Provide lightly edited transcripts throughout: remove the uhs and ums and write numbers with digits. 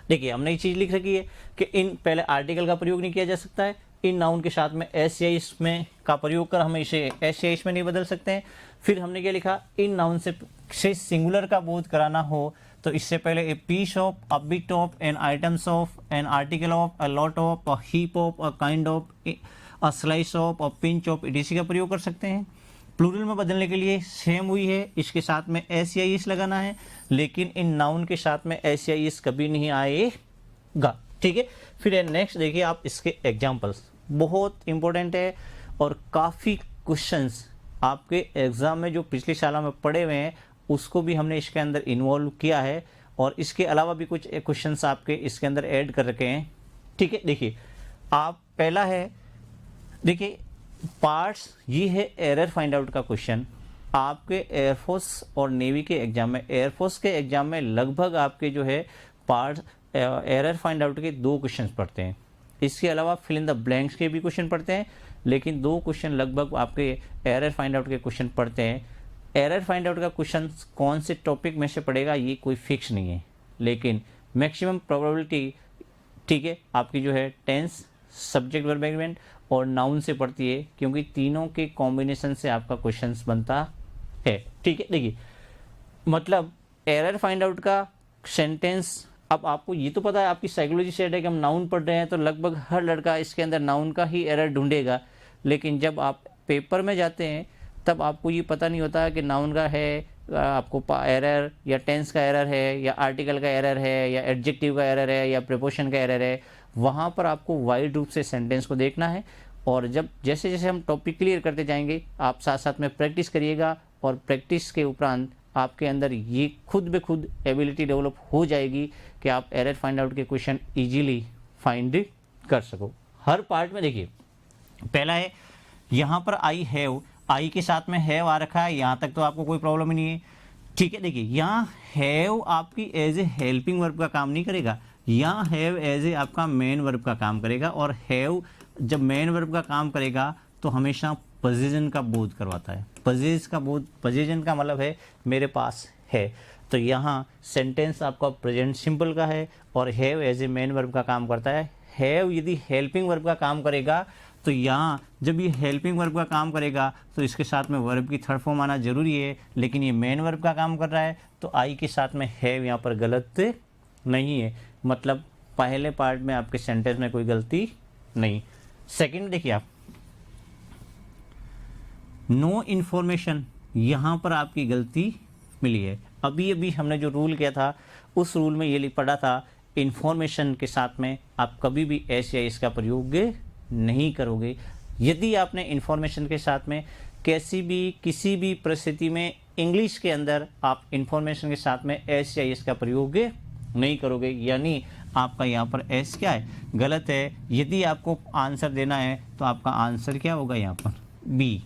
देखिए हमने ये चीज़ लिख रखी है कि इन पहले आर्टिकल का प्रयोग नहीं किया जा सकता है, इन नाउन के साथ में एस या इसमें का प्रयोग कर हम इसे एस या इसमें नहीं बदल सकते हैं। फिर हमने क्या लिखा, इन नाउन से सिंगुलर का बोध कराना हो तो इससे पहले a piece of, a bit of, an items of, an article of, a lot of, a heap of, a kind of, a slice of, a pinch of, इसी का प्रयोग कर सकते हैं। प्लूरल में बदलने के लिए सेम हुई है, इसके साथ में एस या इस लगाना है, लेकिन इन नाउन के साथ में एस या इस कभी नहीं आएगा। ठीक है, फिर नेक्स्ट देखिए आप इसके एग्जाम्पल्स, बहुत इंपॉर्टेंट है और काफ़ी क्वेश्चंस आपके एग्जाम में जो पिछली साल में पढ़े हुए हैं उसको भी हमने इसके अंदर इन्वॉल्व किया है, और इसके अलावा भी कुछ क्वेश्चंस आपके इसके अंदर ऐड कर रखे हैं। ठीक है, देखिए आप पहला है, देखिए पार्ट्स, ये है एरर फाइंड आउट का क्वेश्चन। आपके एयरफोर्स और नेवी के एग्जाम में, एयरफोर्स के एग्जाम में लगभग आपके जो है पार्ट्स एरर फाइंड आउट के 2 क्वेश्चन पढ़ते हैं। इसके अलावा फिल इन द ब्लैंक्स के भी क्वेश्चन पढ़ते हैं, लेकिन 2 क्वेश्चन लगभग आपके एरर फाइंड आउट के क्वेश्चन पढ़ते हैं। एरर फाइंड आउट का क्वेश्चन कौन से टॉपिक में से पड़ेगा ये कोई फिक्स नहीं है, लेकिन मैक्सिमम प्रोबेबिलिटी, ठीक है, आपकी जो है टेंस, सब्जेक्ट वर्ब एग्रीमेंट और नाउन से पड़ती है, क्योंकि तीनों के कॉम्बिनेशन से आपका क्वेश्चन बनता है। ठीक है, देखिए मतलब एरर फाइंड आउट का सेंटेंस, अब आपको ये तो पता है, आपकी साइकोलॉजी सेट है कि हम नाउन पढ़ रहे हैं तो लगभग हर लड़का इसके अंदर नाउन का ही एरर ढूंढेगा, लेकिन जब आप पेपर में जाते हैं तब आपको ये पता नहीं होता कि नाउन का है आपको एरर, या टेंस का एरर है, या आर्टिकल का एरर है, या एडजेक्टिव का एरर है, या प्रीपोजिशन का एरर है। वहाँ पर आपको वाइड रूप से सेंटेंस को देखना है, और जब जैसे जैसे हम टॉपिक क्लियर करते जाएंगे आप साथ साथ में प्रैक्टिस करिएगा, और प्रैक्टिस के उपरांत आपके अंदर ये खुद ब खुद एबिलिटी डेवलप हो जाएगी कि आप एरर फाइंड आउट के क्वेश्चन इजीली फाइंड कर सको। हर पार्ट में देखिए, पहला है यहाँ पर आई हैव, आई के साथ में हैव आ रखा है, यहाँ तक तो आपको कोई प्रॉब्लम ही नहीं है। ठीक है, देखिए यहाँ हैव आपकी एज ए हेल्पिंग वर्ब का काम नहीं करेगा, यहाँ हैव एज ए आपका मेन वर्ब का काम करेगा, और हैव जब मेन वर्ब का काम करेगा तो हमेशा पोजीशन का बोध करवाता है। पोजीशन का मतलब है मेरे पास है, तो यहाँ सेंटेंस आपका प्रेजेंट सिंपल का है, और have as a main verb का काम करता है। हैव यदि हेल्पिंग वर्ब का काम करेगा तो यहाँ जब ये हेल्पिंग वर्ब का काम करेगा तो इसके साथ में वर्ब की थर्ड फॉर्म आना जरूरी है, लेकिन ये मेन वर्ब का काम कर रहा है तो आई के साथ में हैव यहाँ पर गलत नहीं है, मतलब पहले पार्ट में आपके सेंटेंस में कोई गलती नहीं। सेकंड देखिए आप, नो इन्फॉर्मेशन, यहाँ पर आपकी गलती मिली है। अभी अभी हमने जो रूल किया था उस रूल में ये पढ़ा था, इन्फॉर्मेशन के साथ में आप कभी भी एस या इसका प्रयोग नहीं करोगे। यदि आपने इन्फॉर्मेशन के साथ में किसी भी परिस्थिति में इंग्लिश के अंदर आप इन्फॉर्मेशन के साथ में एस या इसका प्रयोग नहीं करोगे, यानी आपका यहाँ पर एस क्या है, गलत है। यदि आपको आंसर देना है तो आपका आंसर क्या होगा यहाँ पर, बी।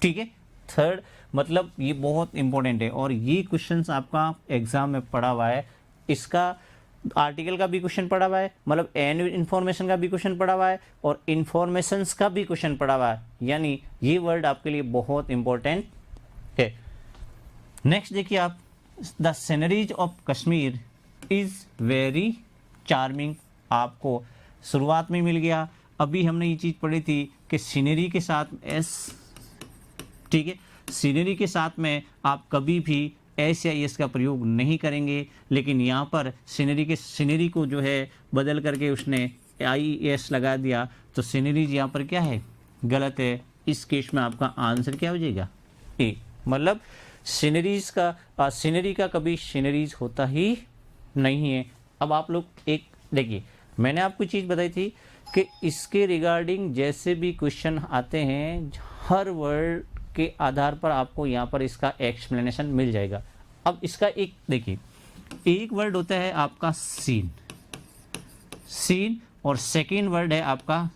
ठीक है, थर्ड मतलब ये बहुत इंपॉर्टेंट है, और ये क्वेश्चंस आपका एग्जाम में पड़ा हुआ है। इसका आर्टिकल का भी क्वेश्चन पड़ा हुआ है, मतलब एंड इन्फॉर्मेशन का भी क्वेश्चन पड़ा हुआ है, और इन्फॉर्मेशंस का भी क्वेश्चन पड़ा हुआ है, यानी ये वर्ड आपके लिए बहुत इंपॉर्टेंट है। नेक्स्ट देखिए आप, the sceneries of Kashmir is very charming, आपको शुरुआत में मिल गया। अभी हमने ये चीज़ पढ़ी थी कि सीनरी के साथ एस, ठीक है, सीनरी के साथ में आप कभी भी एस या एस का प्रयोग नहीं करेंगे, लेकिन यहाँ पर सीनरी को जो है बदल करके उसने आई एस लगा दिया, तो सीनरीज यहाँ पर क्या है, गलत है। इस केस में आपका आंसर क्या हो जाएगा, ए। मतलब सीनरी का कभी सीनरीज होता ही नहीं है। अब आप लोग एक देखिए, मैंने आपको चीज़ बताई थी कि इसके रिगार्डिंग जैसे भी क्वेश्चन आते हैं हर वर्ड के आधार पर आपको यहाँ पर इसका एक्सप्लेनेशन मिल जाएगा। अब इसका एक देखिए, एक वर्ड होता है आपका सीन, और सेकेंड वर्ड है आपका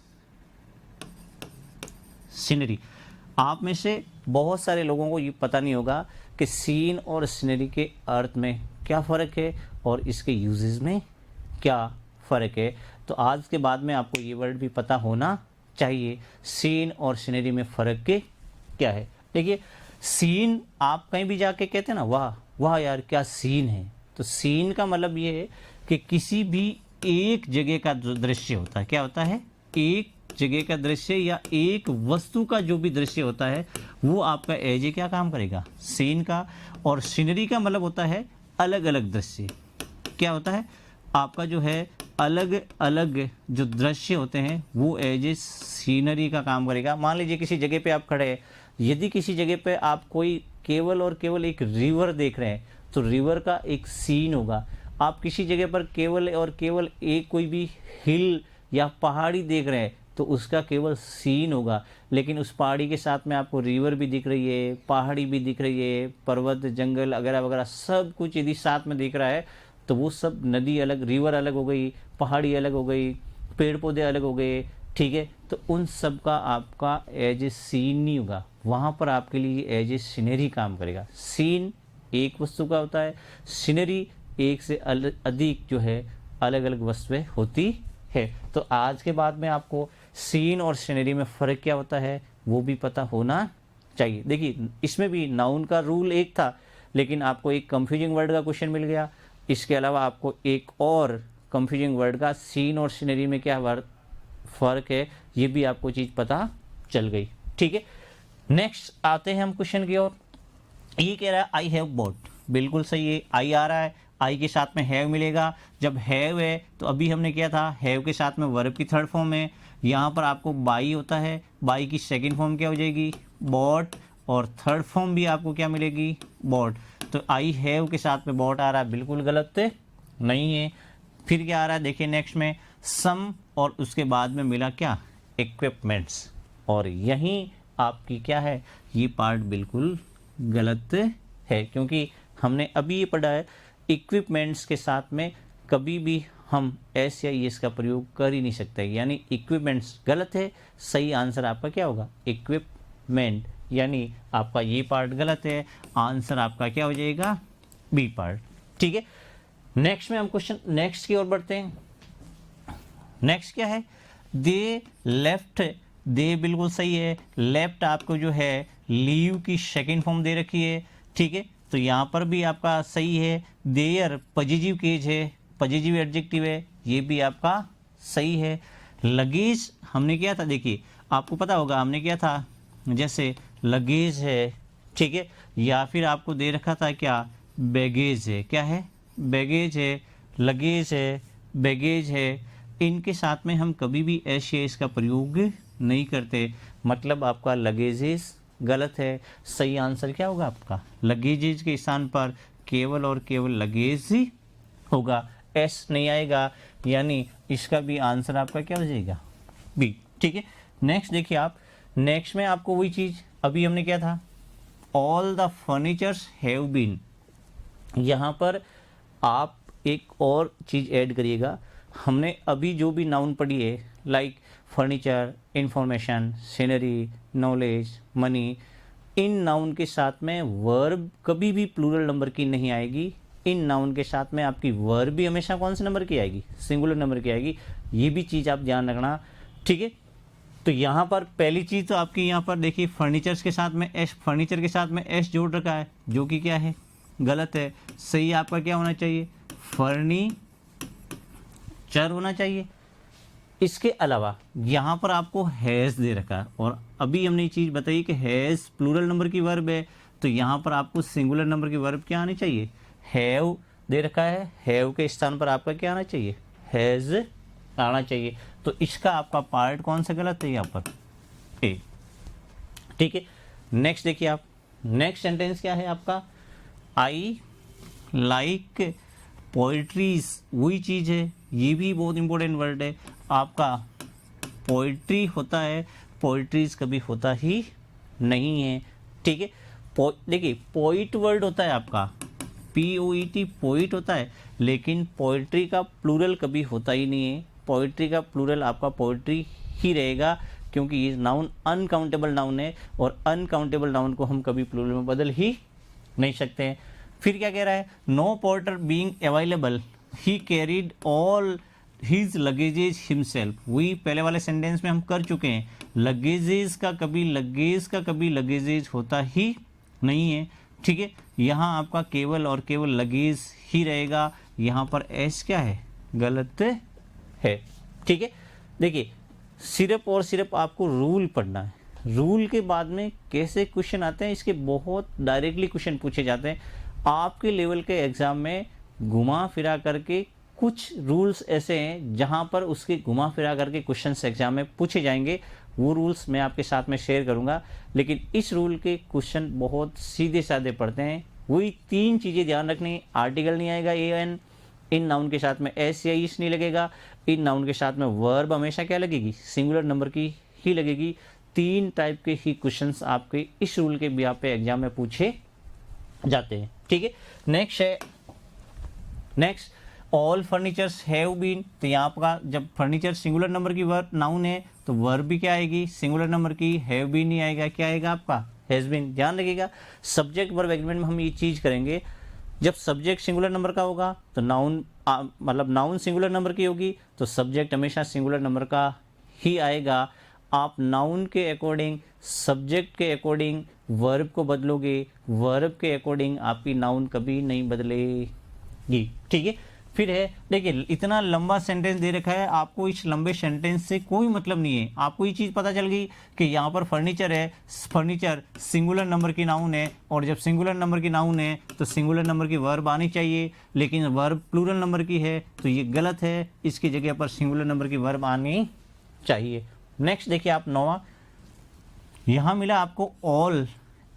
सीनरी। आप में से बहुत सारे लोगों को ये पता नहीं होगा कि सीन और सीनरी के अर्थ में क्या फ़र्क है और इसके यूजेस में क्या फ़र्क है। तो आज के बाद में आपको ये वर्ड भी पता होना चाहिए, सीन और सीनरी में फ़र्क क्या है। देखिए सीन आप कहीं भी जाके कहते हैं ना, वाह वाह यार क्या सीन है, तो सीन का मतलब ये है कि किसी भी एक जगह का जो दृश्य होता है, क्या होता है, एक जगह का दृश्य या एक वस्तु का जो भी दृश्य होता है वो आपका एज क्या काम करेगा, सीन का। और सीनरी का मतलब होता है अलग अलग दृश्य। क्या होता है आपका जो है अलग अलग जो दृश्य होते हैं वो एज ए सीनरी का काम करेगा। मान लीजिए किसी जगह पे आप खड़े हैं, यदि किसी जगह पे आप कोई केवल और केवल एक रिवर देख रहे हैं तो रिवर का एक सीन होगा। आप किसी जगह पर केवल और केवल एक कोई भी हिल या पहाड़ी देख रहे हैं तो उसका केवल सीन होगा। लेकिन उस पहाड़ी के साथ में आपको रिवर भी दिख रही है, पहाड़ी भी दिख रही है, पर्वत जंगल वगैरह वगैरह सब कुछ यदि साथ में दिख रहा है तो वो सब नदी अलग, रिवर अलग हो गई, पहाड़ी अलग हो गई, पेड़ पौधे अलग हो गए, ठीक है। तो उन सब का आपका एज ए सीन नहीं होगा, वहाँ पर आपके लिए एज ए सीनरी काम करेगा। सीन एक वस्तु का होता है, सीनरी एक से अधिक जो है अलग अलग वस्तुएं होती है। तो आज के बाद में आपको सीन और सीनरी में फ़र्क क्या होता है वो भी पता होना चाहिए। देखिए इसमें भी नाउन का रूल एक था लेकिन आपको एक कंफ्यूजिंग वर्ड का क्वेश्चन मिल गया। इसके अलावा आपको एक और कंफ्यूजिंग वर्ड का सीन और सीनरी में क्या फ़र्क है ये भी आपको चीज़ पता चल गई, ठीक है। नेक्स्ट आते हैं हम क्वेश्चन की ओर। ये कह रहा है आई हैव बॉट, बिल्कुल सही है, आई आ रहा है, आई के साथ में हैव मिलेगा। जब हैव है तो अभी हमने किया था हैव के साथ में वर्ब की थर्ड फॉर्म है, यहाँ पर आपको बाई होता है, बाई की सेकंड फॉर्म क्या हो जाएगी, बॉट, और थर्ड फॉर्म भी आपको क्या मिलेगी, बॉट। तो आई हैव के साथ में बॉट आ रहा है, बिल्कुल गलत नहीं है। फिर क्या आ रहा है देखिए नेक्स्ट में सम, और उसके बाद में मिला क्या, इक्विपमेंट्स, और यहीं आपकी क्या है ये पार्ट बिल्कुल गलत है क्योंकि हमने अभी ये पढ़ा है इक्विपमेंट्स के साथ में कभी भी हम एस या एस का प्रयोग कर ही नहीं सकते, यानी इक्विपमेंट्स गलत है। सही आंसर आपका क्या होगा, इक्विपमेंट, यानी आपका ये पार्ट गलत है, आंसर आपका क्या हो जाएगा, बी पार्ट, ठीक है। नेक्स्ट में हम क्वेश्चन नेक्स्ट की ओर बढ़ते हैं। नेक्स्ट क्या है, दे लेफ्ट, दे बिल्कुल सही है, लेफ्ट आपको जो है लीव की सेकेंड फॉर्म दे रखी है, ठीक है। तो यहाँ पर भी आपका सही है, देयर पॉजिटिव केज है, पॉजिटिव एडजेक्टिव है, ये भी आपका सही है। लगेज हमने किया था, देखिए आपको पता होगा हमने किया था जैसे लगेज है, ठीक है, या फिर आपको दे रखा था क्या, बैगेज है, क्या है, बैगेज है, लगेज है, बैगेज है। इनके साथ में हम कभी भी एस या एस का प्रयोग नहीं करते, मतलब आपका लगेजेस गलत है। सही आंसर क्या होगा आपका, लगेजेज के स्थान पर केवल और केवल लगेज ही होगा, एस नहीं आएगा, यानी इसका भी आंसर आपका क्या हो जाएगा, बी, ठीक है। नेक्स्ट देखिए आप, नेक्स्ट में आपको वही चीज़ अभी हमने क्या था, all the furnitures have been, यहाँ पर आप एक और चीज़ ऐड करिएगा। हमने अभी जो भी नाउन पढ़ी है like furniture, information, scenery, knowledge, money, इन नाउन के साथ में वर्ब कभी भी प्लूरल नंबर की नहीं आएगी। इन नाउन के साथ में आपकी वर्ब भी हमेशा कौन से नंबर की आएगी, सिंगुलर नंबर की आएगी। ये भी चीज़ आप ध्यान रखना, ठीक है। तो यहाँ पर पहली चीज़ तो आपकी यहाँ पर देखिए फर्नीचर्स के साथ में एस, फर्नीचर के साथ में एस जोड़ रखा है जो कि क्या है, गलत है। सही आपका क्या होना चाहिए, फर्नीचर होना चाहिए। इसके अलावा यहाँ पर आपको हैज़ दे रखा है, और अभी हमने ये चीज़ बताई कि हैज़ प्लूरल नंबर की वर्ब है, तो यहाँ पर आपको सिंगुलर नंबर की वर्ब क्या आनी चाहिए, हैव दे रखा है, हैव के स्थान पर आपका क्या आना चाहिए, हैज़ आना चाहिए। तो इसका आपका पार्ट कौन सा गलत है यहाँ पर, ए, ठीक है। नेक्स्ट देखिए आप, नेक्स्ट सेंटेंस क्या है आपका, आई लाइक पोइट्रीज, वही चीज़ है, ये भी बहुत इंपॉर्टेंट वर्ड है आपका। पोइट्री होता है, पोइट्रीज कभी होता ही नहीं है, ठीक है। देखिए पोइट वर्ड होता है आपका, POET पोइट होता है, लेकिन पोइट्री का प्लूरल कभी होता ही नहीं है। पोइट्री का प्लूरल आपका पोइट्री ही रहेगा क्योंकि ये नाउन अनकाउंटेबल नाउन है, और अनकाउंटेबल नाउन को हम कभी प्लूरल में बदल ही नहीं सकते हैं। फिर क्या कह रहा है, नो पोर्टर बीइंग अवेलेबल ही कैरीड ऑल हिज लगेजेज हिमसेल्फ। वही पहले वाले सेंटेंस में हम कर चुके हैं, लगेजेज का कभी लगेजेज होता ही नहीं है, ठीक है। यहाँ आपका केवल और केवल लगेज ही रहेगा, यहाँ पर एस क्या है, गलत है। ठीक है, देखिए सिर्फ और सिर्फ आपको रूल पढ़ना है। रूल के बाद में कैसे क्वेश्चन आते हैं, इसके बहुत डायरेक्टली क्वेश्चन पूछे जाते हैं आपके लेवल के एग्जाम में। घुमा फिरा करके कुछ रूल्स ऐसे हैं जहां पर उसके घुमा फिरा करके क्वेश्चंस एग्जाम में पूछे जाएंगे, वो रूल्स मैं आपके साथ में शेयर करूंगा। लेकिन इस रूल के क्वेश्चन बहुत सीधे साधे पड़ते हैं। वही 3 चीज़ें ध्यान रखनी, आर्टिकल नहीं आएगा ए एन, इन नाउन के साथ में एस या इस नहीं लगेगा, इन नाउन के साथ में वर्ब हमेशा क्या लगेगी, सिंगुलर नंबर की ही लगेगी। 3 टाइप के ही क्वेश्चंस आपके इस रूल के बिहाफ पे एग्जाम में पूछे जाते हैं। ठीक है, next all furnitures have been, तो यहाँ आपका जब फर्नीचर सिंगुलर नंबर की वर्ब नाउन है तो वर्ब भी क्या आएगी, सिंगुलर नंबर की, हैव बीन नहीं आएगा, क्या आएगा आपका, हैज बीन। ध्यान रखिएगा सब्जेक्ट वर्ब एग्रीमेंट में हम ये चीज़ करेंगे, जब सब्जेक्ट सिंगुलर नंबर का होगा तो नाउन मतलब नाउन सिंगुलर नंबर की होगी तो सब्जेक्ट हमेशा सिंगुलर नंबर का ही आएगा। आप नाउन के अकॉर्डिंग, सब्जेक्ट के अकॉर्डिंग वर्ब को बदलोगे, वर्ब के अकॉर्डिंग आपकी नाउन कभी नहीं बदलेगी। ठीक है, फिर है देखिए इतना लंबा सेंटेंस दे रखा है, आपको इस लंबे सेंटेंस से कोई मतलब नहीं है। आपको ये चीज़ पता चल गई कि यहाँ पर फर्नीचर है, फर्नीचर सिंगुलर नंबर की नाउन है, और जब सिंगुलर नंबर की नाउन है तो सिंगुलर नंबर की वर्ब आनी चाहिए, लेकिन वर्ब प्लूरल नंबर की है तो ये गलत है, इसकी जगह पर सिंगुलर नंबर की वर्ब आनी चाहिए। नेक्स्ट देखिए आप 9वां, यहाँ मिला आपको ऑल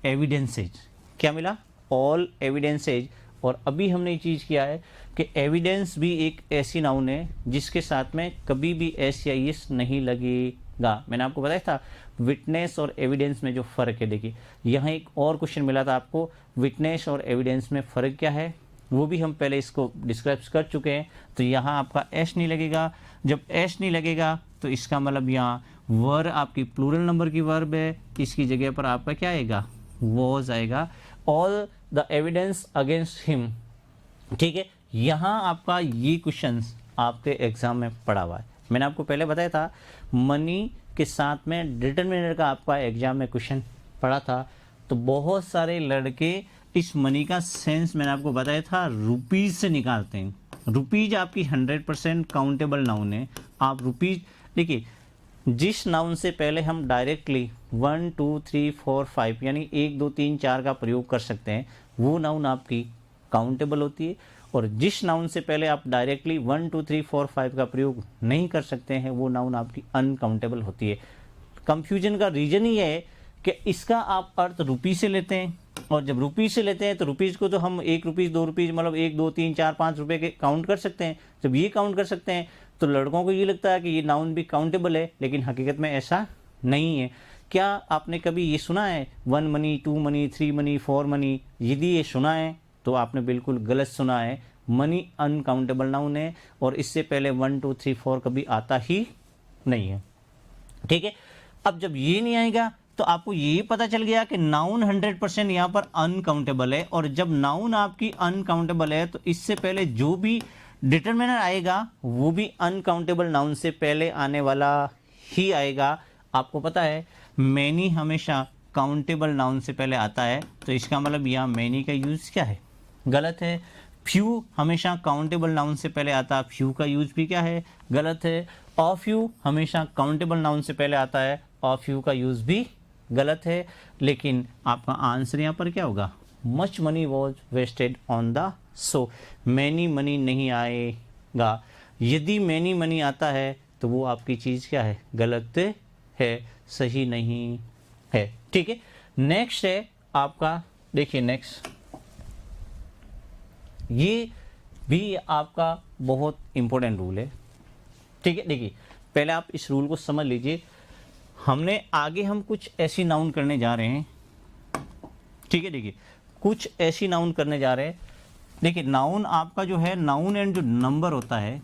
एविडेंसेज। क्या मिला, ऑल एविडेंसेज। और अभी हमने ये चीज़ किया है कि एविडेंस भी एक ऐसी नाउन है जिसके साथ में कभी भी एस या इस नहीं लगेगा। मैंने आपको बताया था विटनेस और एविडेंस में जो फ़र्क है। देखिए यहाँ एक और क्वेश्चन मिला था आपको, विटनेस और एविडेंस में फ़र्क क्या है, वो भी हम पहले इसको डिस्क्राइब कर चुके हैं। तो यहाँ आपका एस नहीं लगेगा, जब एस नहीं लगेगा तो इसका मतलब यहाँ वर्ब आपकी प्लूरल नंबर की वर्ब है, इसकी जगह पर आपका क्या आएगा, वॉज आएगा। All the evidence against him. ठीक है, यहाँ आपका ये क्वेश्चंस आपके एग्जाम में पड़ा हुआ है। मैंने आपको पहले बताया था मनी के साथ में डिटरमिनर का आपका एग्जाम में क्वेश्चन पड़ा था, तो बहुत सारे लड़के इस मनी का सेंस मैंने आपको बताया था रुपीज़ से निकालते हैं। रुपीज़ आपकी 100% काउंटेबल नाउन है। आप रुपीज़ देखिए, जिस नाउन से पहले हम डायरेक्टली 1 2 3 4 5 यानी 1 2 3 4 का प्रयोग कर सकते हैं, वो नाउन आपकी काउंटेबल होती है। और जिस नाउन से पहले आप डायरेक्टली 1 2 3 4 5 का प्रयोग नहीं कर सकते हैं, वो नाउन आपकी अनकाउंटेबल होती है। कंफ्यूजन का रीजन ही है कि इसका आप अर्थ रुपीज़ से लेते हैं, और जब रुपीज़ से लेते हैं तो रुपीज़ को तो हम 1 रुपीज़ 2 रुपीज़ मतलब 1 2 3 4 5 रुपए के काउंट कर सकते हैं। जब ये काउंट कर सकते हैं तो लड़कों को ये लगता है कि ये नाउन भी काउंटेबल है, लेकिन हकीकत में ऐसा नहीं है। क्या आपने कभी ये सुना है 1 मनी 2 मनी 3 मनी 4 मनी? यदि ये सुना है तो आपने बिल्कुल गलत सुना है। मनी अनकाउंटेबल नाउन है और इससे पहले 1 2 3 4 कभी आता ही नहीं है। ठीक है, अब जब ये नहीं आएगा तो आपको ये पता चल गया कि नाउन 100% यहाँ पर अनकाउंटेबल है, और जब नाउन आपकी अनकाउंटेबल है तो इससे पहले जो भी डिटरमिनर आएगा वो भी अनकाउंटेबल नाउन से पहले आने वाला ही आएगा। आपको पता है मैनी हमेशा काउंटेबल नाउन से पहले आता है, तो इसका मतलब यहाँ मैनी का यूज़ क्या है, गलत है। फ्यू हमेशा काउंटेबल नाउन से पहले आता है, फ्यू का यूज़ भी क्या है, गलत है। ऑफ फ्यू हमेशा काउंटेबल नाउन से पहले आता है, ऑफ फ्यू का यूज़ भी गलत है। लेकिन आपका आंसर यहाँ पर क्या होगा, much money was wasted on the show. Many money नहीं आएगा। यदि मैनी मनी आता है तो वो आपकी चीज़ क्या है, गलत है, सही नहीं है। ठीक है, नेक्स्ट है आपका, देखिए नेक्स्ट, ये भी आपका बहुत इंपॉर्टेंट रूल है। ठीक है, देखिए पहले आप इस रूल को समझ लीजिए। हमने आगे हम कुछ ऐसी नाउन करने जा रहे हैं। ठीक है, देखिए कुछ ऐसी नाउन करने जा रहे हैं। देखिए नाउन आपका जो है, नाउन एंड जो नंबर होता है,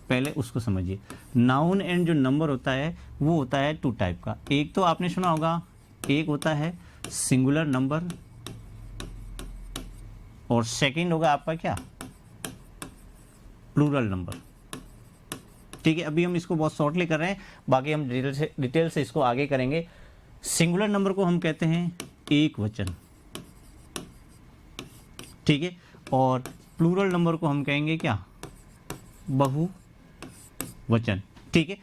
पहले उसको समझिए। नाउन एंड जो नंबर होता है वो होता है 2 टाइप का। एक तो आपने सुना होगा, एक होता है सिंगुलर नंबर, और सेकंड होगा आपका क्या, प्लूरल नंबर। ठीक है, अभी हम इसको बहुत शॉर्टली कर रहे हैं, बाकी हम डिटेल से इसको आगे करेंगे। सिंगुलर नंबर को हम कहते हैं एक वचन। ठीक है, और प्लूरल नंबर को हम कहेंगे क्या, बहुवचन। ठीक है,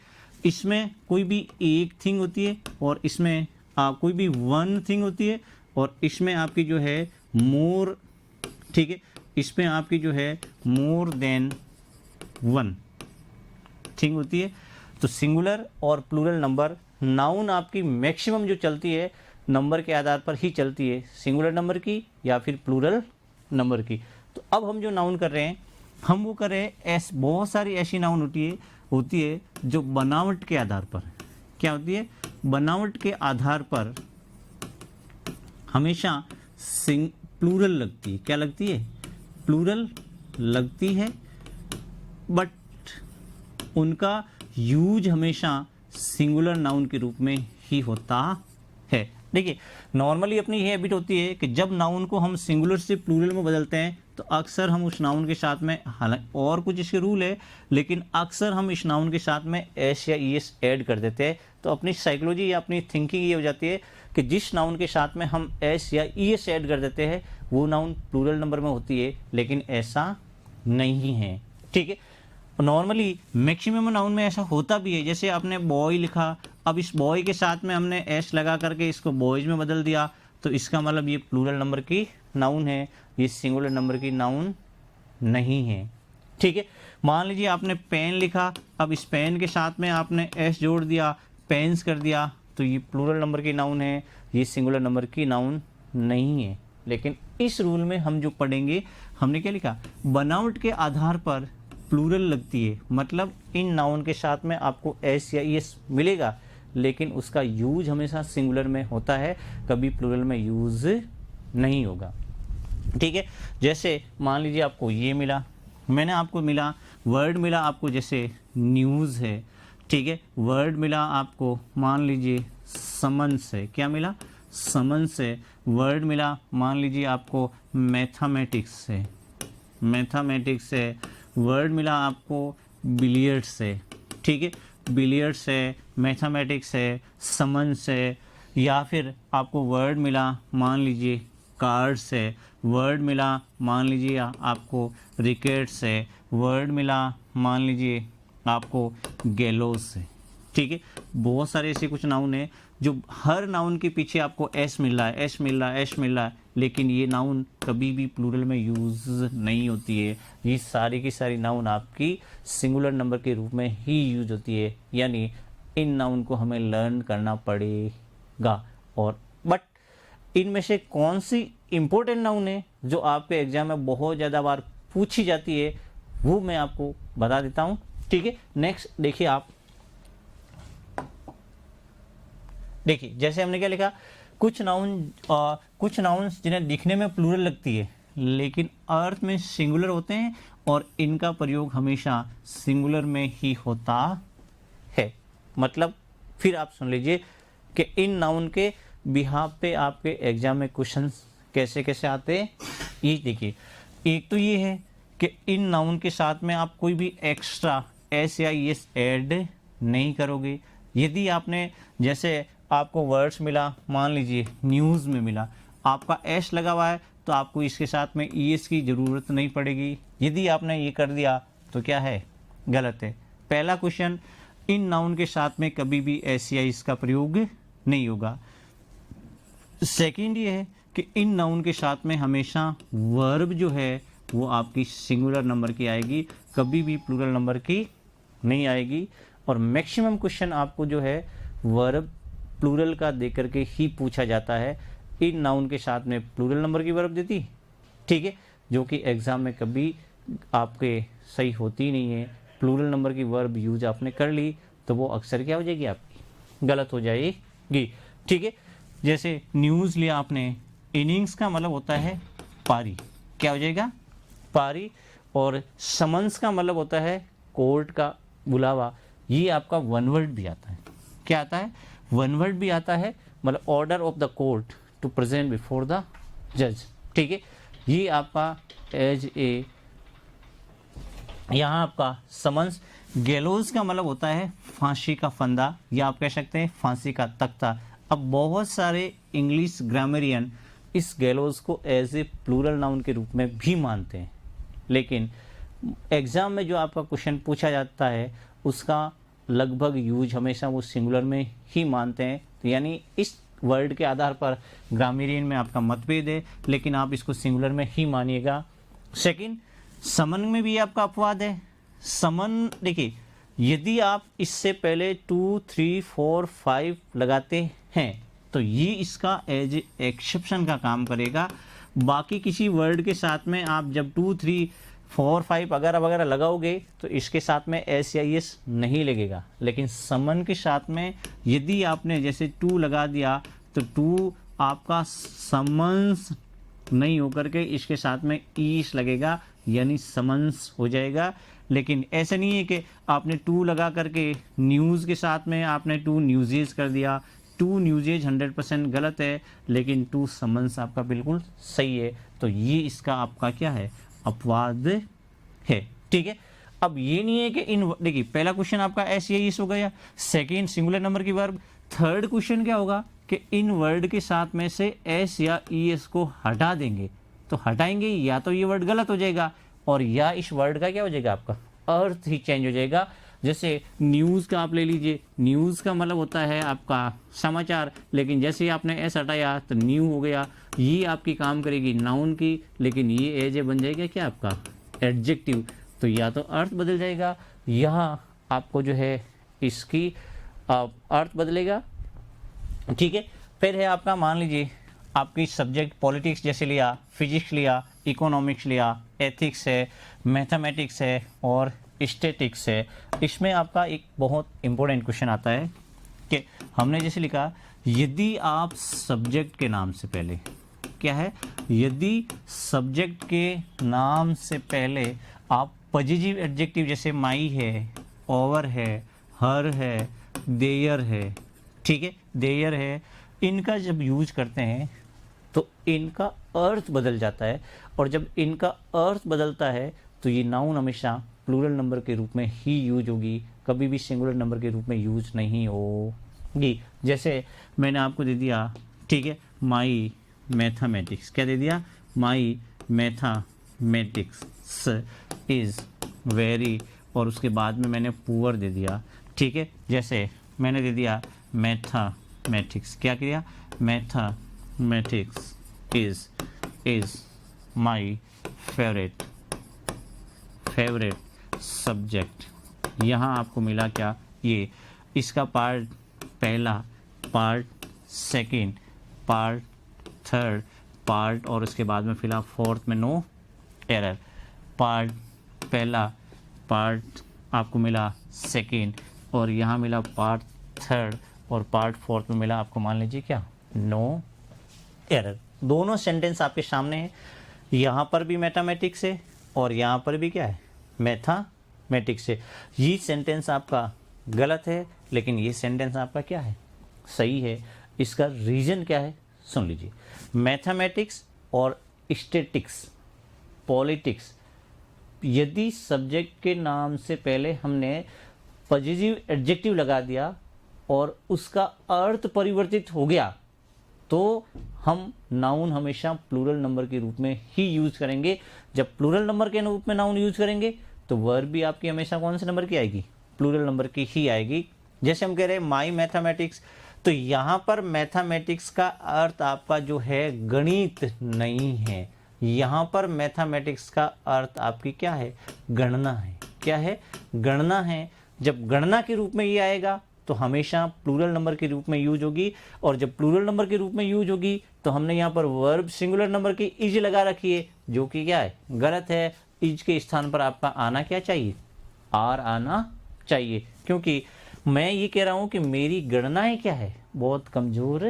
इसमें कोई भी एक थिंग होती है और इसमें कोई भी वन थिंग होती है और इसमें आपकी जो है मोर, ठीक है, इसमें आपकी जो है मोर देन वन थिंग होती है। तो सिंगुलर और प्लूरल नंबर, नाउन आपकी मैक्सिमम जो चलती है नंबर के आधार पर ही चलती है, सिंगुलर नंबर की या फिर प्लूरल नंबर की। तो अब हम जो नाउन कर रहे हैं, हम वो कर रहे हैं बहुत सारी ऐसी नाउन होती है जो बनावट के आधार पर, क्या होती है, बनावट के आधार पर हमेशा प्लूरल लगती है। क्या लगती है, प्लूरल लगती है, बट उनका यूज हमेशा सिंगुलर नाउन के रूप में ही होता है। देखिए, नॉर्मली अपनी ये हैबिट होती है कि जब नाउन को हम सिंगुलर से प्लूरल में बदलते हैं तो अक्सर हम उस नाउन के साथ में, हालांकि और कुछ इसके रूल है, लेकिन अक्सर हम इस नाउन के साथ में एस या ई एस ऐड कर देते हैं। तो अपनी साइकोलॉजी या अपनी थिंकिंग ये हो जाती है कि जिस नाउन के साथ में हम एस या ई एस ऐड कर देते हैं वो नाउन प्लूरल नंबर में होती है, लेकिन ऐसा नहीं है। ठीक है, नॉर्मली मैक्सिमम नाउन में ऐसा होता भी है। जैसे आपने बॉय लिखा, अब इस बॉय के साथ में हमने एस लगा करके इसको बॉयज में बदल दिया, तो इसका मतलब ये प्लूरल नंबर की नाउन है, ये सिंगुलर नंबर की नाउन नहीं है। ठीक है, मान लीजिए आपने पेन लिखा, अब इस पेन के साथ में आपने एस जोड़ दिया, पेन्स कर दिया, तो ये प्लूरल नंबर की नाउन है, ये सिंगुलर नंबर की नाउन नहीं है। लेकिन इस रूल में हम जो पढ़ेंगे, हमने क्या लिखा, बनावट के आधार पर प्लूरल लगती है, मतलब इन नाउन के साथ में आपको एस या एस मिलेगा, लेकिन उसका यूज हमेशा सिंगुलर में होता है, कभी प्लूरल में यूज नहीं होगा। ठीक है, जैसे मान लीजिए आपको ये मिला, मैंने आपको मिला वर्ड मिला आपको, जैसे न्यूज़ है। ठीक है, वर्ड मिला आपको, मान लीजिए समन्स है, क्या मिला, समन्स है। वर्ड मिला मान लीजिए आपको मैथमेटिक्स है, मैथमेटिक्स है। वर्ड मिला आपको बिलियर्ड्स है। ठीक है, बिलियर्ड्स है, मैथमेटिक्स है, समन्स है। या फिर आपको वर्ड मिला मान लीजिए कार्ड्स है, वर्ड मिला मान लीजिए आपको रिकेट्स है, वर्ड मिला मान लीजिए आपको गैलोस है। ठीक है, बहुत सारे ऐसे कुछ नाउन है जो हर नाउन के पीछे आपको एस मिल रहा है, एस मिल रहा है, एस मिल रहा है, लेकिन ये नाउन कभी भी प्लूरल में यूज नहीं होती है। ये सारी की सारी नाउन आपकी सिंगुलर नंबर के रूप में ही यूज होती है, यानी इन नाउन को हमें लर्न करना पड़ेगा। और बट इनमें से कौन सी इंपॉर्टेंट नाउन है जो आपके एग्जाम में बहुत ज़्यादा बार पूछी जाती है, वो मैं आपको बता देता हूँ। ठीक है, नेक्स्ट देखिए आप, देखिए जैसे हमने क्या लिखा, कुछ नाउन्स जिन्हें दिखने में प्लूरल लगती है लेकिन अर्थ में सिंगुलर होते हैं और इनका प्रयोग हमेशा सिंगुलर में ही होता है। मतलब फिर आप सुन लीजिए कि इन नाउन के बिहाफ पे आपके एग्जाम में क्वेश्चंस कैसे कैसे आते हैं। ये देखिए, एक तो ये है कि इन नाउन के साथ में आप कोई भी एक्स्ट्रा एस या एस ऐड नहीं करोगे। यदि आपने, जैसे आपको वर्ड्स मिला, मान लीजिए न्यूज़ में मिला, आपका एस लगा हुआ है तो आपको इसके साथ में ई एस की ज़रूरत नहीं पड़ेगी। यदि आपने ये कर दिया तो क्या है, गलत है। पहला क्वेश्चन, इन नाउन के साथ में कभी भी एस या एस का प्रयोग नहीं होगा। सेकंड ये है कि इन नाउन के साथ में हमेशा वर्ब जो है वो आपकी सिंगुलर नंबर की आएगी, कभी भी प्लूरल नंबर की नहीं आएगी। और मैक्सिमम क्वेश्चन आपको जो है वर्ब प्लूरल का देकर के ही पूछा जाता है। इन नाउन के साथ में प्लूरल नंबर की वर्ब देती, ठीक है, जो कि एग्ज़ाम में कभी आपके सही होती नहीं है। प्लूरल नंबर की वर्ब यूज आपने कर ली तो वो अक्सर क्या हो जाएगी, आपकी गलत हो जाएगी। ठीक है, जैसे न्यूज़ लिया आपने, इनिंग्स का मतलब होता है पारी, क्या हो जाएगा, पारी। और समन्स का मतलब होता है कोर्ट का बुलावा। ये आपका वन वर्ड भी आता है, क्या आता है, वन वर्ड भी आता है, मतलब order of the court to present before the जज। ठीक है, ये आपका एज ए, यहाँ आपका समन्स। गैलोज का मतलब होता है फांसी का फंदा, या आप कह सकते हैं फांसी का तख्ता। अब बहुत सारे इंग्लिश ग्रामरियन इस गैलोज को एज ए प्लूरल नाउन के रूप में भी मानते हैं, लेकिन एग्ज़ाम में जो आपका क्वेश्चन पूछा जाता है उसका लगभग यूज हमेशा वो सिंगुलर में ही मानते हैं। तो यानी इस वर्ड के आधार पर ग्रामीरियन में आपका मतभेद है, लेकिन आप इसको सिंगुलर में ही मानिएगा। सेकंड, समन में भी आपका अपवाद है। समन देखिए, यदि आप इससे पहले 2, 3, 4, 5 लगाते हैं तो ये इसका एज एक्सेप्शन का काम करेगा। बाकी किसी वर्ड के साथ में आप जब 2, 3, 4, 5 वगैरह वगैरह लगाओगे तो इसके साथ में एस या एस नहीं लगेगा, लेकिन समन के साथ में यदि आपने जैसे 2 लगा दिया तो 2 आपका समन्स नहीं होकर के इसके साथ में ईस लगेगा, यानी समन्स हो जाएगा। लेकिन ऐसा नहीं है कि आपने 2 लगा करके न्यूज़ के साथ में आपने 2 न्यूज़ेज कर दिया। 2 न्यूज़ेज 100% गलत है, लेकिन 2 समन्स आपका बिल्कुल सही है। तो ये इसका आपका क्या है, अपवाद है। ठीक है, अब ये नहीं है कि इन, देखिए पहला क्वेश्चन आपका एस या इस हो गया, सेकेंड सिंगुलर नंबर की वर्ब। थर्ड क्वेश्चन क्या होगा कि इन वर्ड के साथ में से एस या ई एस को हटा देंगे। तो हटाएंगे या तो ये वर्ड गलत हो जाएगा और या इस वर्ड का क्या हो जाएगा, आपका अर्थ ही चेंज हो जाएगा। जैसे न्यूज़ का आप ले लीजिए, न्यूज़ का मतलब होता है आपका समाचार, लेकिन जैसे ही आपने एस हटाया तो न्यू हो गया। ये आपकी काम करेगी नाउन की, लेकिन ये एज ए बन जाएगा क्या आपका एडजेक्टिव। तो या तो अर्थ बदल जाएगा या आपको जो है इसकी अर्थ बदलेगा। ठीक है, फिर है आपका, मान लीजिए आपकी सब्जेक्ट पॉलिटिक्स जैसे लिया, फिजिक्स लिया, इकोनॉमिक्स लिया, एथिक्स है, मैथमेटिक्स है और स्टैटिक्स है। इसमें आपका एक बहुत इम्पोर्टेंट क्वेश्चन आता है कि हमने जैसे लिखा, यदि आप सब्जेक्ट के नाम से पहले क्या है, यदि सब्जेक्ट के नाम से पहले आप पॉजिटिव एडजेक्टिव जैसे माई है, ओवर है, हर है, देयर है, ठीक है, देयर है, इनका जब यूज करते हैं तो इनका अर्थ बदल जाता है। और जब इनका अर्थ बदलता है तो ये नाउन हमेशा प्लूरल नंबर के रूप में ही यूज होगी, कभी भी सिंगुलर नंबर के रूप में यूज नहीं होगी। जैसे मैंने आपको दे दिया, ठीक है, माई मैथमेटिक्स, क्या दे दिया, माई मैथमेटिक्स इज़ वेरी, और उसके बाद में मैंने पुअर दे दिया। ठीक है, जैसे मैंने दे दिया मैथमेटिक्स, क्या किया, mathematics is my favourite subject. यहाँ आपको मिला क्या, ये इसका पार्ट पहला, part second, part third, part और उसके बाद में फिलहाल फोर्थ में नो एरर। पार्ट पहला, पार्ट आपको मिला सेकंड, और यहाँ मिला पार्ट थर्ड, और पार्ट फोर्थ में मिला आपको मान लीजिए क्या, नो एरर। दोनों सेंटेंस आपके सामने हैं, यहाँ पर भी मैथमेटिक्स है और यहाँ पर भी क्या है, मैथमेटिक्स है। ये सेंटेंस आपका गलत है, लेकिन ये सेंटेंस आपका क्या है, सही है। इसका रीज़न क्या है, सुन लीजिए। मैथमेटिक्स और स्टैटिक्स, पॉलिटिक्स, यदि सब्जेक्ट के नाम से पहले हमने पॉजिटिव एडजेक्टिव लगा दिया और उसका अर्थ परिवर्तित हो गया तो हम नाउन हमेशा प्लूरल नंबर के रूप में ही यूज करेंगे। जब प्लूरल नंबर के रूप में नाउन यूज करेंगे तो वर्ब भी आपकी हमेशा कौन से नंबर की आएगी, प्लूरल नंबर की ही आएगी। जैसे हम कह रहे हैं माई मैथमेटिक्स, तो यहाँ पर मैथमेटिक्स का अर्थ आपका जो है गणित नहीं है, यहाँ पर मैथमेटिक्स का अर्थ आपकी क्या है, गणना है। क्या है, गणना है। जब गणना के रूप में ये आएगा तो हमेशा प्लूरल नंबर के रूप में यूज होगी, और जब प्लूरल नंबर के रूप में यूज होगी तो हमने यहाँ पर वर्ब सिंगुलर नंबर की इज लगा रखी है, जो कि क्या है, गलत है। इज के स्थान पर आपका आना क्या चाहिए, आर आना चाहिए, क्योंकि मैं ये कह रहा हूँ कि मेरी गणनाएं क्या है, बहुत कमज़ोर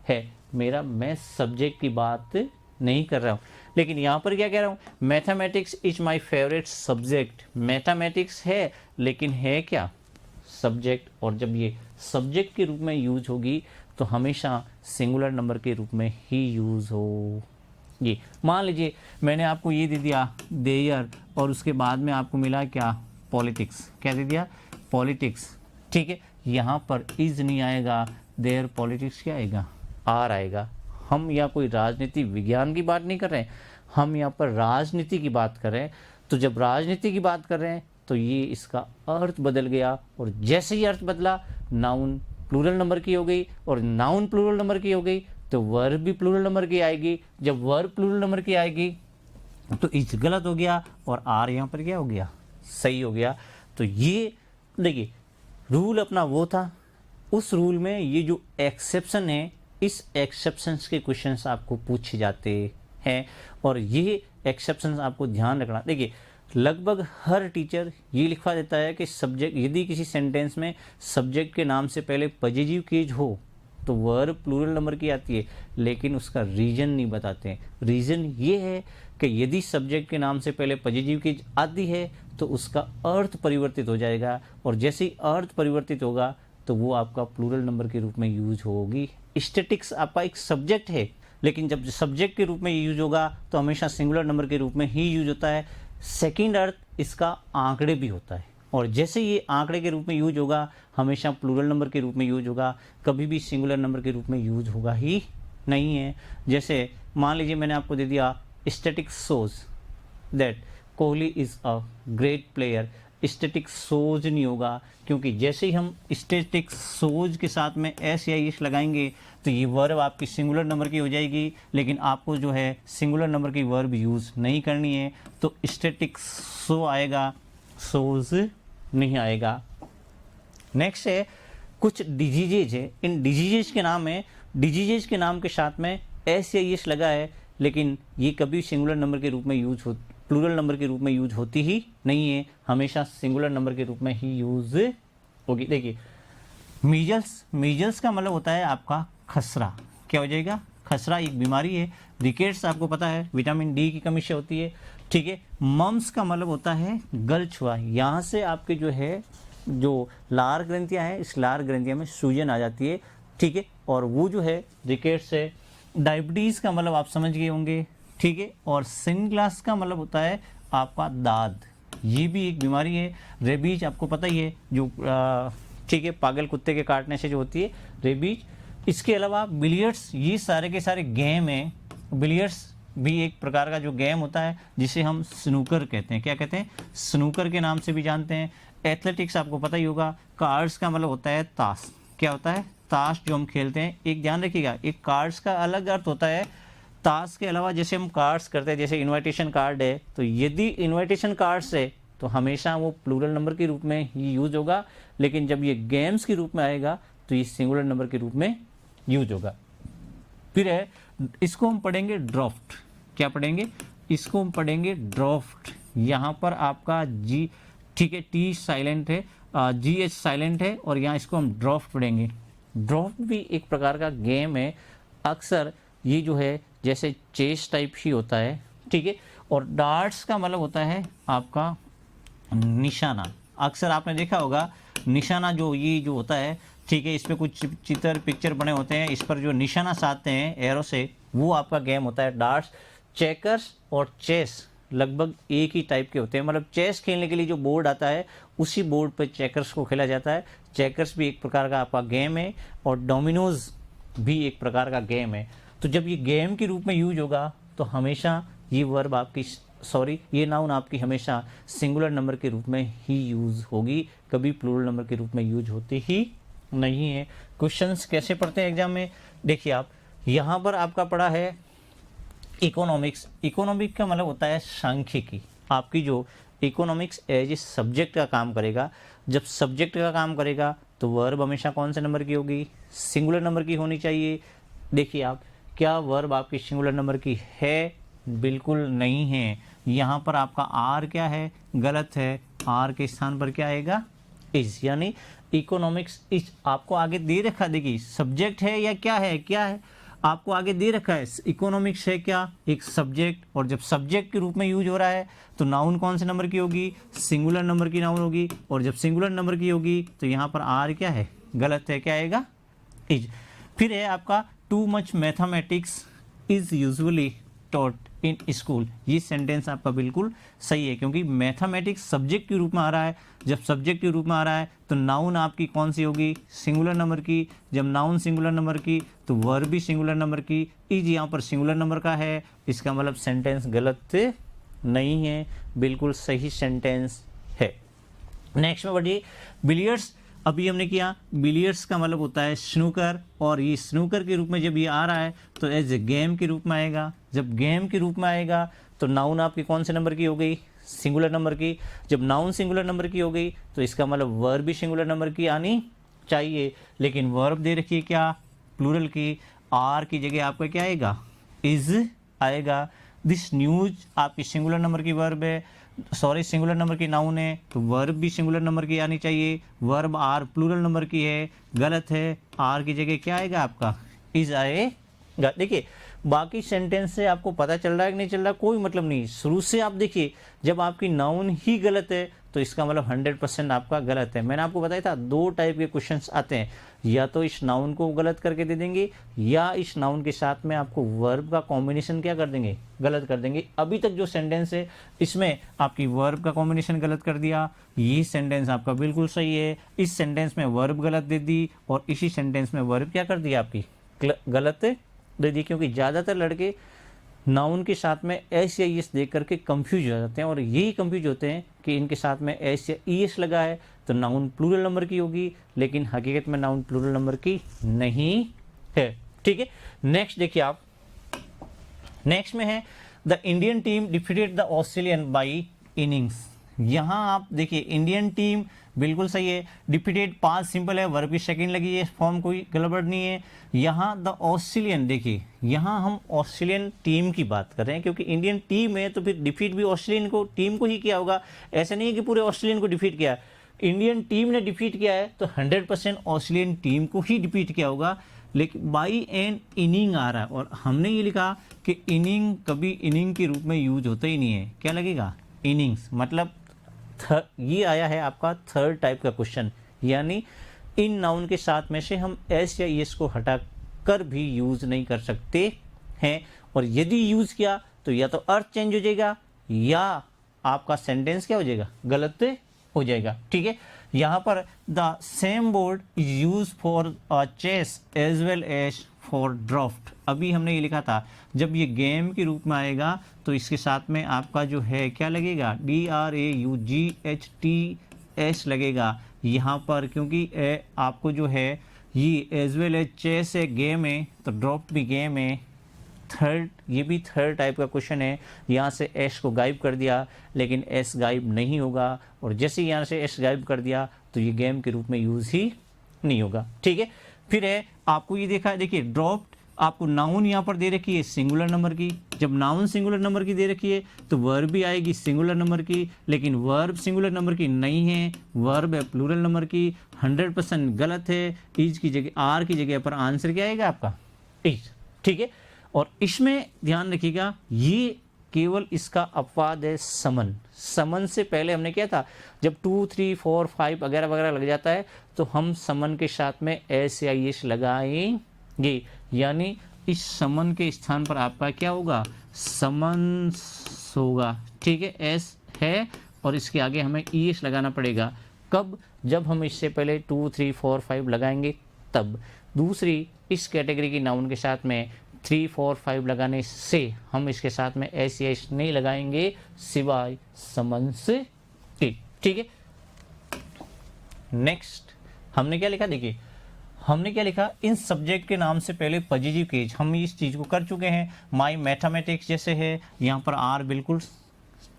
है। मैं सब्जेक्ट की बात नहीं कर रहा हूँ, लेकिन यहाँ पर क्या कह रहा हूँ, mathematics is my favourite subject. Mathematics है, लेकिन है क्या, सब्जेक्ट। और जब ये सब्जेक्ट के रूप में यूज होगी तो हमेशा सिंगुलर नंबर के रूप में ही यूज होगी। मान लीजिए मैंने आपको ये दे दिया देयर, और उसके बाद में आपको मिला क्या, पॉलिटिक्स, क्या दे दिया, पॉलिटिक्स। ठीक है, यहाँ पर इज नहीं आएगा, देयर पॉलिटिक्स क्या आएगा, आर आएगा। हम यहाँ कोई राजनीति विज्ञान की बात नहीं कर रहे हैं, हम यहाँ पर राजनीति की बात कर रहे हैं। तो जब राजनीति की बात कर रहे हैं तो ये इसका अर्थ बदल गया, और जैसे ही अर्थ बदला नाउन प्लूरल नंबर की हो गई, और नाउन प्लूरल नंबर की हो गई तो वर्ब भी प्लूरल नंबर की आएगी। जब वर्ब प्लूरल नंबर की आएगी तो इज गलत हो गया और आर यहाँ पर क्या हो गया, सही हो गया। तो ये देखिए रूल अपना वो था, उस रूल में ये जो एक्सेप्शन है, इस एक्सेप्शंस के क्वेश्चंस आपको पूछे जाते हैं, और ये एक्सेप्शंस आपको ध्यान रखना। देखिए लगभग हर टीचर ये लिखवा देता है कि सब्जेक्ट, यदि किसी सेंटेंस में सब्जेक्ट के नाम से पहले पॉजिटिव केज हो तो वर्ब प्लूरल नंबर की आती है, लेकिन उसका रीजन नहीं बताते। रीज़न ये है कि यदि सब्जेक्ट के नाम से पहले पॉजिटिव केज आती है तो उसका अर्थ परिवर्तित हो जाएगा, और जैसे ही अर्थ परिवर्तित होगा तो वो आपका प्लूरल नंबर के रूप में यूज होगी। स्टैटिक्स आपका एक सब्जेक्ट है, लेकिन जब सब्जेक्ट के रूप में यूज होगा तो हमेशा सिंगुलर नंबर के रूप में ही यूज होता है। सेकंड अर्थ इसका आंकड़े भी होता है, और जैसे ये आंकड़े के रूप में यूज होगा हमेशा प्लूरल नंबर के रूप में यूज होगा, कभी भी सिंगुलर नंबर के रूप में यूज होगा ही नहीं है। जैसे मान लीजिए मैंने आपको दे दिया statics shows that Kohli is a great player. Statics shows नहीं होगा, क्योंकि जैसे ही हम स्टैटिक्स शोज के साथ में एस या एस लगाएंगे तो ये वर्ब आपकी सिंगुलर नंबर की हो जाएगी, लेकिन आपको जो है सिंगुलर नंबर की वर्ब यूज़ नहीं करनी है, तो स्टैटिक्स शो आएगा, शोज नहीं आएगा। नेक्स्ट है कुछ डिजीजेज है, इन डिजीजेज के नाम है, डिजीजेज के नाम के साथ में एस या एस लगा है, लेकिन ये कभी सिंगुलर नंबर के रूप में यूज हो, प्लूरल नंबर के रूप में यूज होती ही नहीं है, हमेशा सिंगुलर नंबर के रूप में ही यूज होगी। देखिए मीजल्स, मीजल्स का मतलब होता है आपका खसरा। क्या हो जाएगा, खसरा एक बीमारी है। रिकेट्स आपको पता है विटामिन डी की कमी से होती है, ठीक है। मम्स का मतलब होता है गलछुआ, यहाँ से आपके जो है जो लार ग्रंथियाँ हैं, इस लार ग्रंथियाँ में सूजन आ जाती है, ठीक है, और वो जो है रिकेट्स है। डायबिटीज़ का मतलब आप समझ गए होंगे, ठीक है, और सिनग्लास का मतलब होता है आपका दाद, ये भी एक बीमारी है। रेबीज आपको पता ही है, जो ठीक है पागल कुत्ते के काटने से जो होती है रेबीज। इसके अलावा बिलियर्ड्स, ये सारे के सारे गेम हैं। बिलियर्ड्स भी एक प्रकार का जो गेम होता है जिसे हम स्नूकर कहते हैं। क्या कहते हैं, स्नूकर के नाम से भी जानते हैं। एथलेटिक्स आपको पता ही होगा। कार्ड्स का मतलब होता है ताश। क्या होता है, ताश जो हम खेलते हैं। एक ध्यान रखिएगा, एक कार्ड्स का अलग अर्थ होता है, ताश के अलावा जैसे हम कार्ड्स करते हैं, जैसे इनविटेशन कार्ड है, तो यदि इनविटेशन कार्ड्स है तो हमेशा वो प्लूरल नंबर के रूप में ही यूज होगा, लेकिन जब ये गेम्स के रूप में आएगा तो ये सिंगुलर नंबर के रूप में यूज होगा। फिर है इसको हम पढ़ेंगे ड्राफ्ट। क्या पढ़ेंगे, इसको हम पढ़ेंगे ड्राफ्ट। यहाँ पर आपका जी, ठीक है, टी साइलेंट है, जी एच साइलेंट है, और यहाँ इसको हम ड्राफ्ट पढ़ेंगे। ड्राफ्ट भी एक प्रकार का गेम है। अक्सर ये जो है जैसे चेस टाइप ही होता है, ठीक है। और डार्ट्स का मतलब होता है आपका निशाना। अक्सर आपने देखा होगा निशाना जो ये जो होता है, ठीक है, इसमें कुछ चित्र पिक्चर बने होते हैं, इस पर जो निशाना साधते हैं एरो से, वो आपका गेम होता है डार्ट्स। चेकर्स और चेस लगभग एक ही टाइप के होते हैं, मतलब चेस खेलने के लिए जो बोर्ड आता है उसी बोर्ड पर चेकर्स को खेला जाता है। चेकर्स भी एक प्रकार का आपका गेम है, और डोमिनोज भी एक प्रकार का गेम है। तो जब ये गेम के रूप में यूज होगा तो हमेशा ये वर्ब आपकी, सॉरी, ये नाउन आपकी हमेशा सिंगुलर नंबर के रूप में ही यूज होगी, कभी प्लूरल नंबर के रूप में यूज होती ही नहीं है। क्वेश्चंस कैसे पढ़ते हैं एग्जाम में, देखिए आप यहाँ पर आपका पढ़ा है इकोनॉमिक्स। इकोनॉमिक्स का मतलब होता है सांख्यिकी। आपकी जो इकोनॉमिक्स एज ए सब्जेक्ट का काम करेगा, जब सब्जेक्ट का काम करेगा तो वर्ब हमेशा कौन से नंबर की होगी, सिंगुलर नंबर की होनी चाहिए। देखिए आप, क्या वर्ब आपकी सिंगुलर नंबर की है, बिल्कुल नहीं है। यहाँ पर आपका आर क्या है, गलत है, आर के स्थान पर क्या आएगा, इज, यानी इकोनॉमिक्स इज आपको आगे दे रखा। देखिए सब्जेक्ट है या क्या है, क्या है आपको आगे दे रखा है, इकोनॉमिक्स है क्या, एक सब्जेक्ट, और जब सब्जेक्ट के रूप में यूज हो रहा है तो नाउन कौन से नंबर की होगी, सिंगुलर नंबर की नाउन होगी, और जब सिंगुलर नंबर की होगी तो यहाँ पर आर क्या है, गलत है, क्या आएगा, इज। फिर है आपका too much mathematics is usually taught in school. ये सेंटेंस आपका बिल्कुल सही है, क्योंकि मैथमेटिक्स सब्जेक्ट के रूप में आ रहा है। जब सब्जेक्ट के रूप में आ रहा है तो नाउन आपकी कौन सी होगी, सिंगुलर नंबर की। जब नाउन सिंगुलर नंबर की तो वर्ब भी सिंगुलर नंबर की। इज यहाँ पर सिंगुलर नंबर का है, इसका मतलब सेंटेंस गलत नहीं है, बिल्कुल सही सेंटेंस है। नेक्स्ट में बढ़िए, बिलियर्ड्स। अभी हमने किया, बिलियर्ड्स का मतलब होता है स्नूकर, और ये स्नूकर के रूप में जब ये आ रहा है तो एज ए गेम के रूप में आएगा। जब गेम के रूप में आएगा तो नाउन आपकी कौन से नंबर की हो गई? सिंगुलर नंबर की। जब नाउन सिंगुलर नंबर की हो गई तो इसका मतलब वर्ब भी सिंगुलर नंबर की आनी चाहिए, लेकिन वर्ब दे रखी है क्या? प्लूरल की। आर की जगह आपका क्या आएगा? इज आएगा। दिस न्यूज आपकी सिंगुलर नंबर की वर्ब है, सॉरी सिंगुलर नंबर की नाउन है, तो वर्ब भी सिंगुलर नंबर की आनी चाहिए। वर्ब आर प्लूरल नंबर की है, गलत है। आर की जगह क्या आएगा आपका? इज आएगा। देखिए बाकी सेंटेंस से आपको पता चल रहा है कि नहीं चल रहा, कोई मतलब नहीं। शुरू से आप देखिए, जब आपकी नाउन ही गलत है तो इसका मतलब 100% आपका गलत है। मैंने आपको बताया था 2 टाइप के क्वेश्चंस आते हैं, या तो इस नाउन को गलत करके दे देंगे, या इस नाउन के साथ में आपको वर्ब का कॉम्बिनेशन क्या कर देंगे? गलत कर देंगे। अभी तक जो सेंटेंस है इसमें आपकी वर्ब का कॉम्बिनेशन गलत कर दिया, ये सेंटेंस आपका बिल्कुल सही है। इस सेंटेंस में वर्ब गलत दे दी, और इसी सेंटेंस में वर्ब क्या कर दिया आपकी? गलत दे दी, क्योंकि ज़्यादातर लड़के नाउन के साथ में एस या ईएस देख करके कंफ्यूज हो जाते हैं, और यही कंफ्यूज होते हैं कि इनके साथ में एस या ईएस लगा है तो नाउन प्लूरल नंबर की होगी, लेकिन हकीकत में नाउन प्लूरल नंबर की नहीं है। ठीक है, नेक्स्ट देखिए आप, नेक्स्ट में है the Indian team defeated the Australian by innings. यहाँ आप देखिए इंडियन टीम बिल्कुल सही है, डिफीटेड पास सिंपल है, वर्ब की सेकंड लगी है, फॉर्म कोई गड़बड़ नहीं है। यहाँ द ऑस्ट्रेलियन, देखिए यहाँ हम ऑस्ट्रेलियन टीम की बात कर रहे हैं, क्योंकि इंडियन टीम है तो फिर डिफीट भी ऑस्ट्रेलियन को टीम को ही किया होगा। ऐसा नहीं है कि पूरे ऑस्ट्रेलियन को डिफीट किया, इंडियन टीम ने डिफीट किया है तो 100% ऑस्ट्रेलियन टीम को ही डिफीट किया होगा। लेकिन बाई एन इनिंग आ रहा है, और हमने ये लिखा कि इनिंग कभी इनिंग के रूप में यूज होता ही नहीं है। क्या लगेगा? इनिंग्स। मतलब ये आया है आपका थर्ड टाइप का क्वेश्चन, यानी इन नाउन के साथ में से हम एस या ईएस को हटा कर भी यूज नहीं कर सकते हैं, और यदि यूज किया तो या तो अर्थ चेंज हो जाएगा, या आपका सेंटेंस क्या हो जाएगा? गलत हो जाएगा। ठीक है, यहाँ पर the same board is use for chess as well as for draft. अभी हमने ये लिखा था, जब ये गेम के रूप में आएगा तो इसके साथ में आपका जो है क्या लगेगा? DRAUGHTS लगेगा यहाँ पर, क्योंकि आपको जो है ये एज वेल एज चेस है, गेम है, तो ड्राफ्ट भी गेम है। थर्ड, ये भी थर्ड टाइप का क्वेश्चन है। यहाँ से एस को गायब कर दिया, लेकिन एस गायब नहीं होगा, और जैसे यहाँ से एस गायब कर दिया तो ये गेम के रूप में यूज ही नहीं होगा। ठीक है, फिर है आपको ये देखा है, देखिए ड्रॉप्ड आपको नाउन यहाँ पर दे रखी है सिंगुलर नंबर की। जब नाउन सिंगुलर नंबर की दे रखी है तो वर्ब भी आएगी सिंगुलर नंबर की, लेकिन वर्ब सिंगुलर नंबर की नहीं है, वर्ब है प्लूरल नंबर की। 100% गलत है। इज की जगह, आर की जगह पर आंसर क्या आएगा आपका? इज। ठीक है, और इसमें ध्यान रखिएगा, ये केवल इसका अपवाद है समन। समन से पहले हमने क्या था, जब 2, 3, 4, 5 वगैरह वगैरह लग जाता है तो हम समन के साथ में एस या एस लगाएंगे, यानी इस समन के स्थान पर आपका क्या होगा? समन होगा। ठीक है, एस है और इसके आगे हमें ईएस लगाना पड़ेगा। कब? जब हम इससे पहले 2, 3, 4, 5 लगाएंगे तब। दूसरी, इस कैटेगरी की नाउन के साथ में 3, 4, 5 लगाने से हम इसके साथ में एस या एस नहीं लगाएंगे सिवाय समन्स के। ठीक है, नेक्स्ट हमने क्या लिखा? देखिए हमने क्या लिखा, इन सब्जेक्ट के नाम से पहले पॉजिटिव केज, हम इस चीज़ को कर चुके हैं। माई मैथमेटिक्स जैसे है, यहाँ पर आर बिल्कुल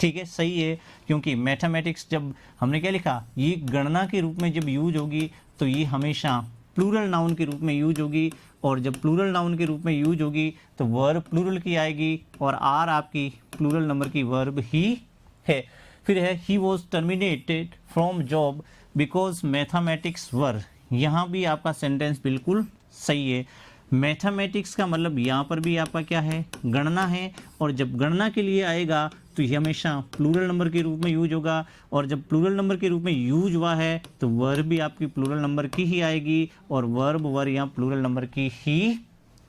ठीक है, सही है, क्योंकि मैथमेटिक्स जब हमने क्या लिखा, ये गणना के रूप में जब यूज होगी तो ये हमेशा प्लूरल नाउन के रूप में यूज होगी, और जब प्लूरल नाउन के रूप में यूज होगी तो वर्ब प्लूरल की आएगी, और आर आपकी प्लूरल नंबर की वर्ब ही है। फिर है he was terminated from job because mathematics were. यहाँ भी आपका सेंटेंस बिल्कुल सही है। मैथमेटिक्स का मतलब यहाँ पर भी आपका क्या है? गणना है, और जब गणना के लिए आएगा तो ये हमेशा प्लूरल नंबर के रूप में यूज होगा, और जब प्लूरल नंबर के रूप में यूज हुआ है तो वर्ब भी आपकी प्लूरल नंबर की ही आएगी, और वर्ब वर यहाँ प्लूरल नंबर की ही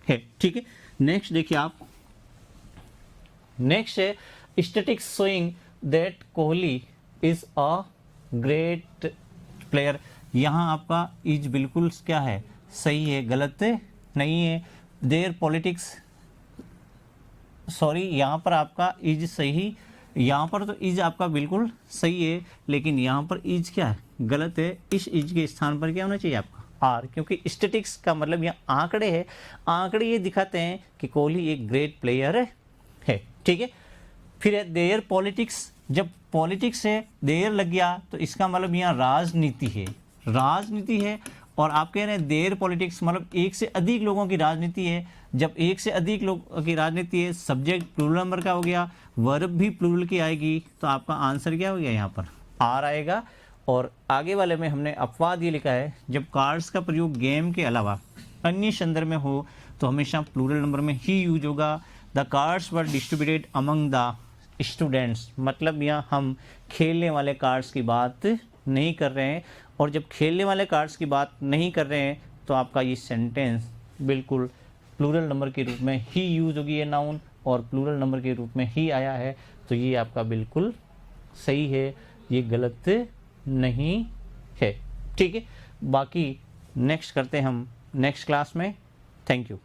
है। ठीक है, नेक्स्ट देखिए आप, नेक्स्ट है statistics showing that Kohli is a great player. यहाँ आपका इज बिल्कुल क्या है? सही है, गलत नहीं है। देयर पॉलिटिक्स, सॉरी यहाँ पर आपका इज सही यहाँ पर तो इज आपका बिल्कुल सही है, लेकिन यहाँ पर इज क्या है, गलत है। इस इज के स्थान पर क्या होना चाहिए आपका आर, क्योंकि स्टैटिक्स का मतलब यहाँ आंकड़े है, आंकड़े ये दिखाते हैं कि कोहली एक ग्रेट प्लेयर है, ठीक है। फिर है देयर पॉलिटिक्स, जब पॉलिटिक्स है देयर लग गया तो इसका मतलब यहाँ राजनीति है, राजनीति है। और आप कह रहे हैं देयर पॉलिटिक्स मतलब एक से अधिक लोगों की राजनीति है, जब एक से अधिक लोगों की राजनीति है, सब्जेक्ट प्लूरल नंबर का हो गया, वर्ब भी प्लूरल की आएगी, तो आपका आंसर क्या हो गया, यहाँ पर आर आएगा। और आगे वाले में हमने अपवाद ये लिखा है, जब कार्ड्स का प्रयोग गेम के अलावा अन्य संदर्भ में हो तो हमेशा प्लूरल नंबर में ही यूज होगा। The cards were distributed among the students, मतलब यहाँ हम खेलने वाले कार्ड्स की बात नहीं कर रहे हैं, और जब खेलने वाले कार्ड्स की बात नहीं कर रहे हैं तो आपका ये सेंटेंस बिल्कुल प्लूरल नंबर के रूप में ही यूज होगी, ये नाउन और प्लूरल नंबर के रूप में ही आया है, तो ये आपका बिल्कुल सही है, ये गलत नहीं है, ठीक है। बाकी नेक्स्ट करते हैं हम नेक्स्ट क्लास में। Thank you.